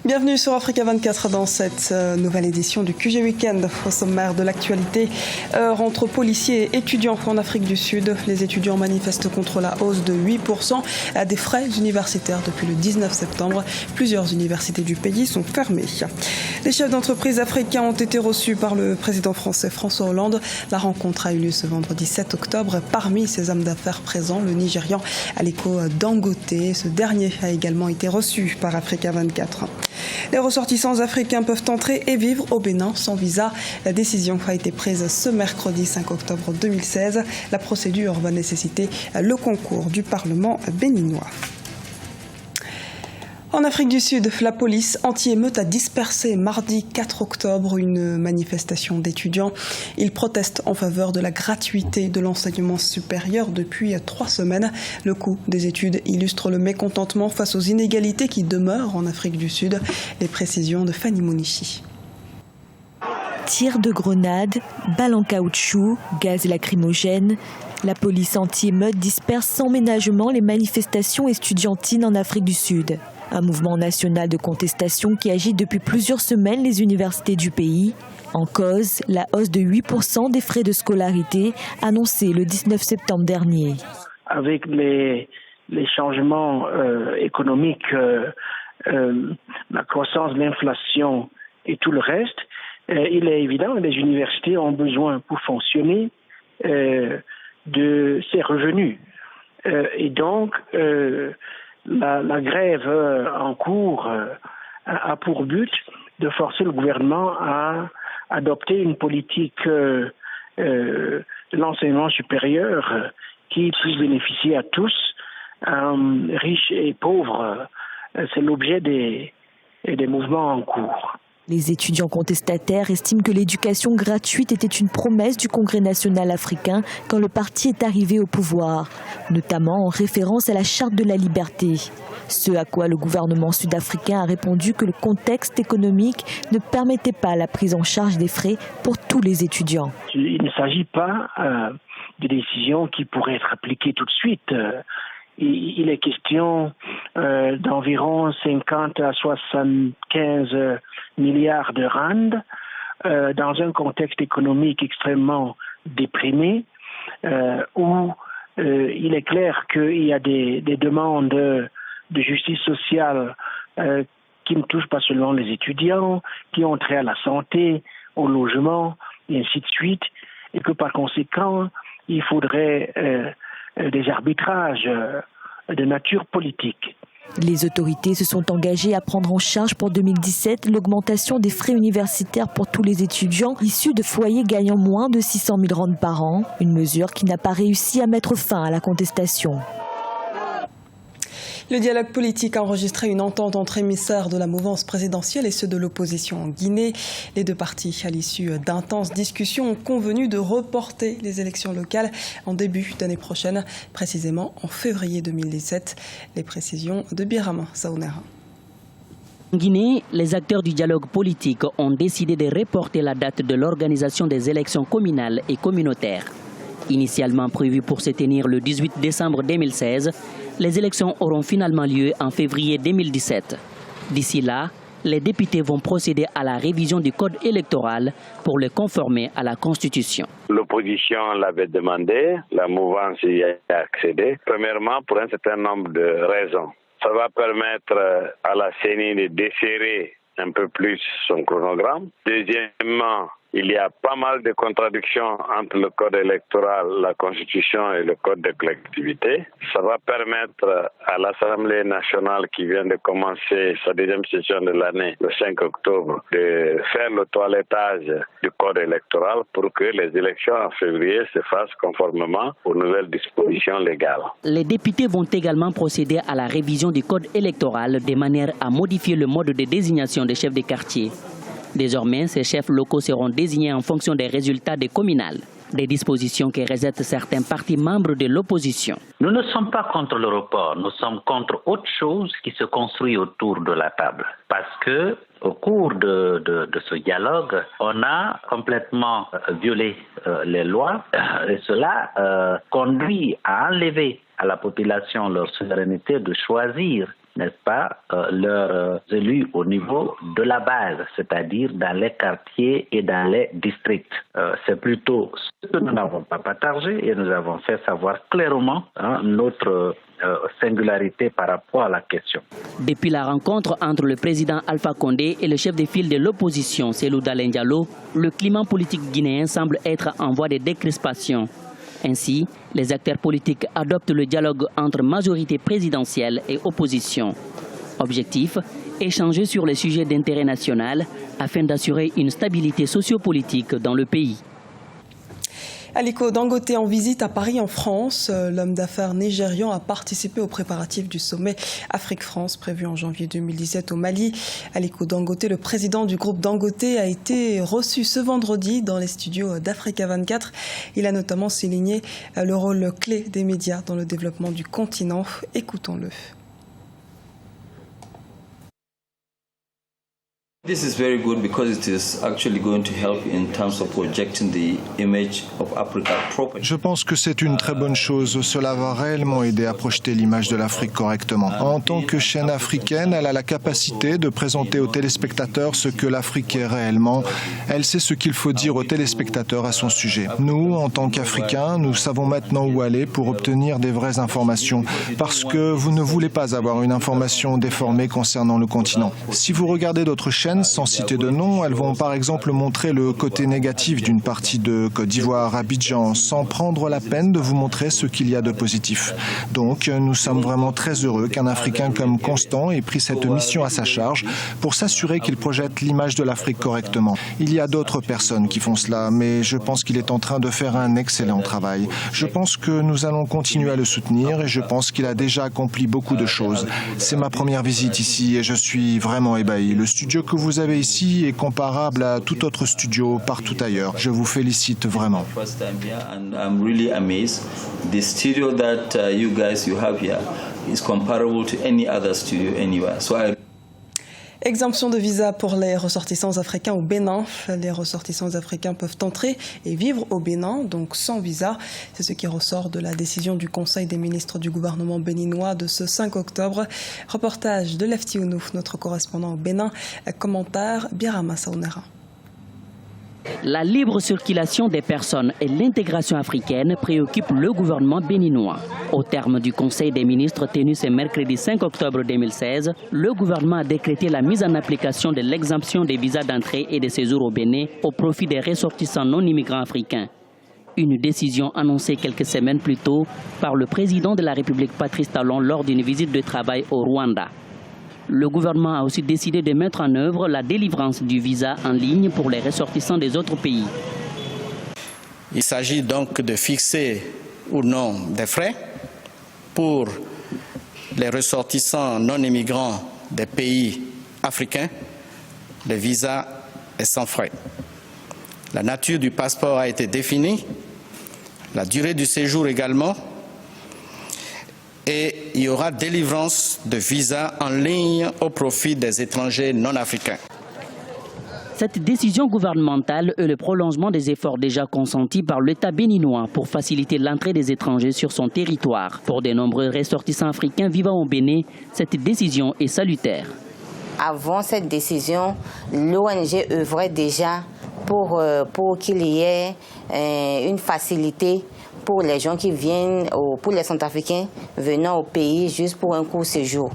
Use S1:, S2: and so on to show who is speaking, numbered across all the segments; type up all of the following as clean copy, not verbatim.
S1: Bienvenue sur Africa 24 dans cette nouvelle édition du QG Weekend. Au sommaire de l'actualité, entre policiers et étudiants en Afrique du Sud. Les étudiants manifestent contre la hausse de 8% des frais universitaires depuis le 19 septembre. Plusieurs universités du pays sont fermées. Les chefs d'entreprise africains ont été reçus par le président français François Hollande. La rencontre a eu lieu ce vendredi 7 octobre. Parmi ces hommes d'affaires présents, le Nigérian Aliko Dangote. Ce dernier a également été reçu par Africa 24. Les ressortissants africains peuvent entrer et vivre au Bénin sans visa. La décision a été prise ce mercredi 5 octobre 2016. La procédure va nécessiter le concours du Parlement béninois. En Afrique du Sud, la police anti-émeute a dispersé mardi 4 octobre une manifestation d'étudiants. Ils protestent en faveur de la gratuité de l'enseignement supérieur depuis 3 semaines. Le coût des études illustre le mécontentement face aux inégalités qui demeurent en Afrique du Sud. Les précisions de Fanny Mounichi.
S2: Tirs de grenades, balles en caoutchouc, gaz lacrymogène. La police anti-émeute disperse sans ménagement les manifestations estudiantines en Afrique du Sud. Un mouvement national de contestation qui agite depuis plusieurs semaines les universités du pays. En cause, la hausse de 8% des frais de scolarité annoncée le 19 septembre dernier.
S3: Avec les changements économiques, la croissance de l'inflation et tout le reste, il est évident que les universités ont besoin pour fonctionner de ces revenus. Et donc, la grève en cours a pour but de forcer le gouvernement à adopter une politique de l'enseignement supérieur qui puisse bénéficier à tous, riches et pauvres. C'est l'objet des mouvements en cours.
S2: Les étudiants contestataires estiment que l'éducation gratuite était une promesse du Congrès national africain quand le parti est arrivé au pouvoir, notamment en référence à la charte de la liberté. Ce à quoi le gouvernement sud-africain a répondu que le contexte économique ne permettait pas la prise en charge des frais pour tous les étudiants.
S3: Il ne s'agit pas de décisions qui pourraient être appliquées tout de suite. Il est question d'environ 50 à 75 milliards de rand dans un contexte économique extrêmement déprimé où il est clair qu'il y a des demandes de justice sociale qui ne touchent pas seulement les étudiants, qui ont trait à la santé, au logement, et ainsi de suite, et que par conséquent, il faudrait des arbitrages de nature politique.
S2: Les autorités se sont engagées à prendre en charge pour 2017 l'augmentation des frais universitaires pour tous les étudiants issus de foyers gagnant moins de 600 000 rand par an, une mesure qui n'a pas réussi à mettre fin à la contestation.
S1: Le dialogue politique a enregistré une entente entre émissaires de la mouvance présidentielle et ceux de l'opposition en Guinée. Les deux partis, à l'issue d'intenses discussions, ont convenu de reporter les élections locales en début d'année prochaine, précisément en février 2017. Les précisions de Birama Saounera.
S4: En Guinée, les acteurs du dialogue politique ont décidé de reporter la date de l'organisation des élections communales et communautaires. Initialement prévues pour se tenir le 18 décembre 2016, les élections auront finalement lieu en février 2017. D'ici là, les députés vont procéder à la révision du code électoral pour le conformer à la Constitution.
S5: L'opposition l'avait demandé, la mouvance y a accédé, premièrement pour un certain nombre de raisons. Ça va permettre à la CENI de desserrer un peu plus son chronogramme. Deuxièmement, il y a pas mal de contradictions entre le code électoral, la Constitution et le code de collectivité. Ça va permettre à l'Assemblée nationale qui vient de commencer sa deuxième session de l'année, le 5 octobre, de faire le toilettage du code électoral pour que les élections en février se fassent conformément aux nouvelles dispositions légales.
S4: Les députés vont également procéder à la révision du code électoral de manière à modifier le mode de désignation des chefs de quartier. Désormais, ces chefs locaux seront désignés en fonction des résultats des communales. Des dispositions qui rejettent certains partis membres de l'opposition.
S6: Nous ne sommes pas contre le report, nous sommes contre autre chose qui se construit autour de la table. Parce que au cours de ce dialogue, on a complètement violé les lois et cela conduit à enlever à la population leur souveraineté de choisir n'est-ce pas, leurs élus au niveau de la base, c'est-à-dire dans les quartiers et dans les districts. C'est plutôt ce que nous n'avons pas partagé et nous avons fait savoir clairement notre singularité par rapport à la question.
S4: Depuis la rencontre entre le président Alpha Condé et le chef de file de l'opposition, Cellou Dalein Diallo, le climat politique guinéen semble être en voie de décrispation. Ainsi, les acteurs politiques adoptent le dialogue entre majorité présidentielle et opposition. Objectif, échanger sur les sujets d'intérêt national afin d'assurer une stabilité sociopolitique dans le pays.
S1: Aliko Dangote en visite à Paris en France. L'homme d'affaires nigérian a participé aux préparatifs du sommet Afrique-France prévu en janvier 2017 au Mali. Aliko Dangote, le président du groupe Dangote, a été reçu ce vendredi dans les studios d'Africa 24. Il a notamment souligné le rôle clé des médias dans le développement du continent. Écoutons-le.
S7: This is very good because it is actually going to help in terms of projecting the image of Africa properly.
S8: Je pense que c'est une très bonne chose. Cela va réellement aider à projeter l'image de l'Afrique correctement. En tant que chaîne africaine, elle a la capacité de présenter aux téléspectateurs ce que l'Afrique est réellement. Elle sait ce qu'il faut dire aux téléspectateurs à son sujet. Nous, en tant qu'Africains, nous savons maintenant où aller pour obtenir des vraies informations. Parce que vous ne voulez pas avoir une information déformée concernant le continent. Si vous regardez d'autres chaînes, sans citer de nom, elles vont par exemple montrer le côté négatif d'une partie de Côte d'Ivoire, Abidjan, sans prendre la peine de vous montrer ce qu'il y a de positif. Donc, nous sommes vraiment très heureux qu'un Africain comme Constant ait pris cette mission à sa charge pour s'assurer qu'il projette l'image de l'Afrique correctement. Il y a d'autres personnes qui font cela, mais je pense qu'il est en train de faire un excellent travail. Je pense que nous allons continuer à le soutenir et je pense qu'il a déjà accompli beaucoup de choses. C'est ma première visite ici et je suis vraiment ébahi. Le studio que vous avez ici est comparable à tout autre studio partout ailleurs. Je vous félicite vraiment.
S7: I'm really amazed. The studio that you guys have here is comparable to any other studio anywhere.
S1: Exemption de visa pour les ressortissants africains au Bénin. Les ressortissants africains peuvent entrer et vivre au Bénin, donc sans visa. C'est ce qui ressort de la décision du Conseil des ministres du gouvernement béninois de ce 5 octobre. Reportage de Lefty Ounouf, notre correspondant au Bénin. Commentaire, Birama Saounera.
S4: La libre circulation des personnes et l'intégration africaine préoccupent le gouvernement béninois. Au terme du Conseil des ministres tenu ce mercredi 5 octobre 2016, le gouvernement a décrété la mise en application de l'exemption des visas d'entrée et de séjour au Bénin au profit des ressortissants non immigrants africains. Une décision annoncée quelques semaines plus tôt par le président de la République Patrice Talon lors d'une visite de travail au Rwanda. Le gouvernement a aussi décidé de mettre en œuvre la délivrance du visa en ligne pour les ressortissants des autres pays.
S9: Il s'agit donc de fixer ou non des frais pour les ressortissants non immigrants des pays africains. Le visa est sans frais. La nature du passeport a été définie, la durée du séjour également. Et il y aura délivrance de visas en ligne au profit des étrangers non africains.
S4: Cette décision gouvernementale est le prolongement des efforts déjà consentis par l'État béninois pour faciliter l'entrée des étrangers sur son territoire. Pour de nombreux ressortissants africains vivant au Bénin, cette décision est salutaire.
S10: Avant cette décision, l'ONG œuvrait déjà pour qu'il y ait une facilité pour les gens qui viennent, pour les Centrafricains venant au pays juste pour un court séjour.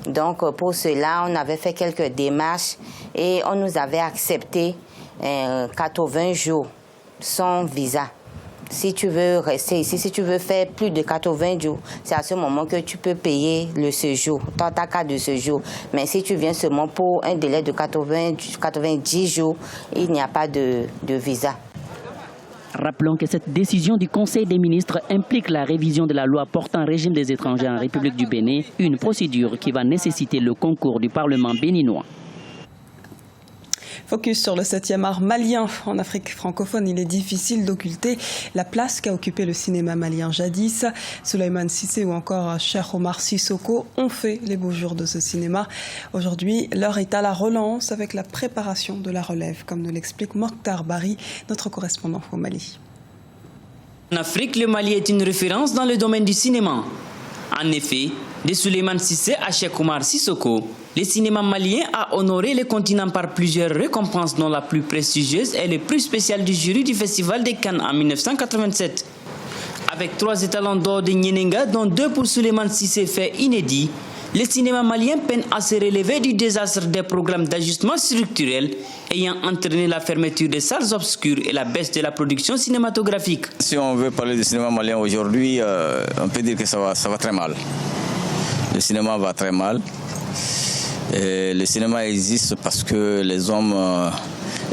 S10: Donc pour cela, on avait fait quelques démarches et on nous avait accepté 80 jours sans visa. Si tu veux rester ici, si tu veux faire plus de 80 jours, c'est à ce moment que tu peux payer le séjour, dans ta carte de séjour. Mais si tu viens seulement pour un délai de 90 jours, il n'y a pas de visa.
S4: Rappelons que cette décision du Conseil des ministres implique la révision de la loi portant régime des étrangers en République du Bénin, une procédure qui va nécessiter le concours du Parlement béninois.
S1: Focus sur le 7e art malien. En Afrique francophone, il est difficile d'occulter la place qu'a occupé le cinéma malien jadis. Souleymane Cissé ou encore Cheikh Omar Sissoko ont fait les beaux jours de ce cinéma. Aujourd'hui, l'heure est à la relance avec la préparation de la relève, comme nous l'explique Mokhtar Bari, notre correspondant au Mali.
S11: En Afrique, le Mali est une référence dans le domaine du cinéma. En effet, De Souleymane Cissé à Cheikh Oumar Sissoko, le cinéma malien a honoré le continent par plusieurs récompenses, dont la plus prestigieuse est le prix spécial du jury du Festival de Cannes en 1987. Avec 3 étalons d'or de Nyenenga, dont 2 pour Souleymane Cissé, fait inédit, le cinéma malien peine à se relever du désastre des programmes d'ajustement structurel ayant entraîné la fermeture des salles obscures et la baisse de la production cinématographique.
S12: Si on veut parler du cinéma malien aujourd'hui, on peut dire que ça va très mal. Le cinéma va très mal. Et le cinéma existe parce que les hommes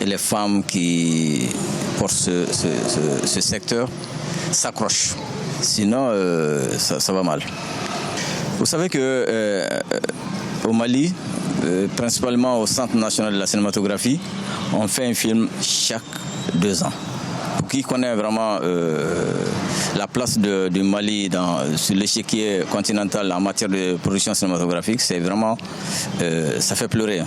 S12: et les femmes qui portent ce secteur s'accrochent. Sinon, ça va mal. Vous savez qu'au Mali, principalement au Centre national de la cinématographie, on fait un film chaque 2 ans. Pour qui connaît vraiment la place du Mali sur l'échiquier continental en matière de production cinématographique, c'est vraiment, ça fait pleurer.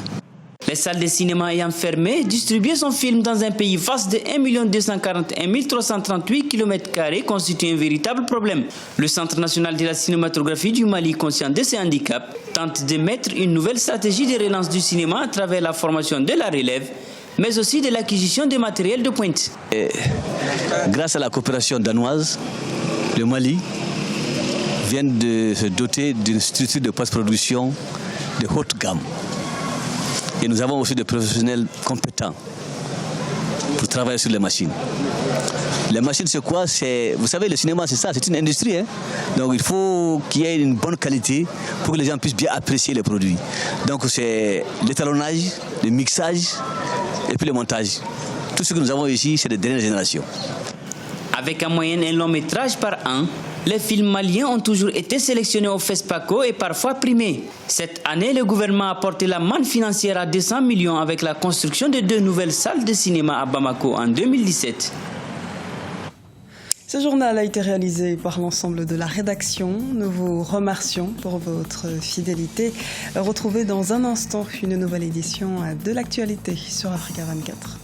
S11: Les salles de cinéma ayant fermé, distribuer son film dans un pays vaste de 1 241 338 km² constitue un véritable problème. Le Centre national de la cinématographie du Mali, conscient de ces handicaps, tente de mettre une nouvelle stratégie de relance du cinéma à travers la formation de la relève, mais aussi de l'acquisition de matériel de pointe.
S13: Et grâce à la coopération danoise, le Mali vient de se doter d'une structure de post-production de haute gamme. Et nous avons aussi des professionnels compétents pour travailler sur les machines. Les machines, c'est quoi? Vous savez, le cinéma, c'est ça, c'est une industrie. Hein? Donc il faut qu'il y ait une bonne qualité pour que les gens puissent bien apprécier les produits. Donc c'est l'étalonnage, le mixage et puis le montage. Tout ce que nous avons ici, c'est de dernière génération.
S11: Avec en moyenne un long métrage par an, les films maliens ont toujours été sélectionnés au FESPACO et parfois primés. Cette année, le gouvernement a porté la manne financière à 200 millions avec la construction de 2 nouvelles salles de cinéma à Bamako en 2017.
S1: Ce journal a été réalisé par l'ensemble de la rédaction. Nous vous remercions pour votre fidélité. Retrouvez dans un instant une nouvelle édition de l'actualité sur Africa 24.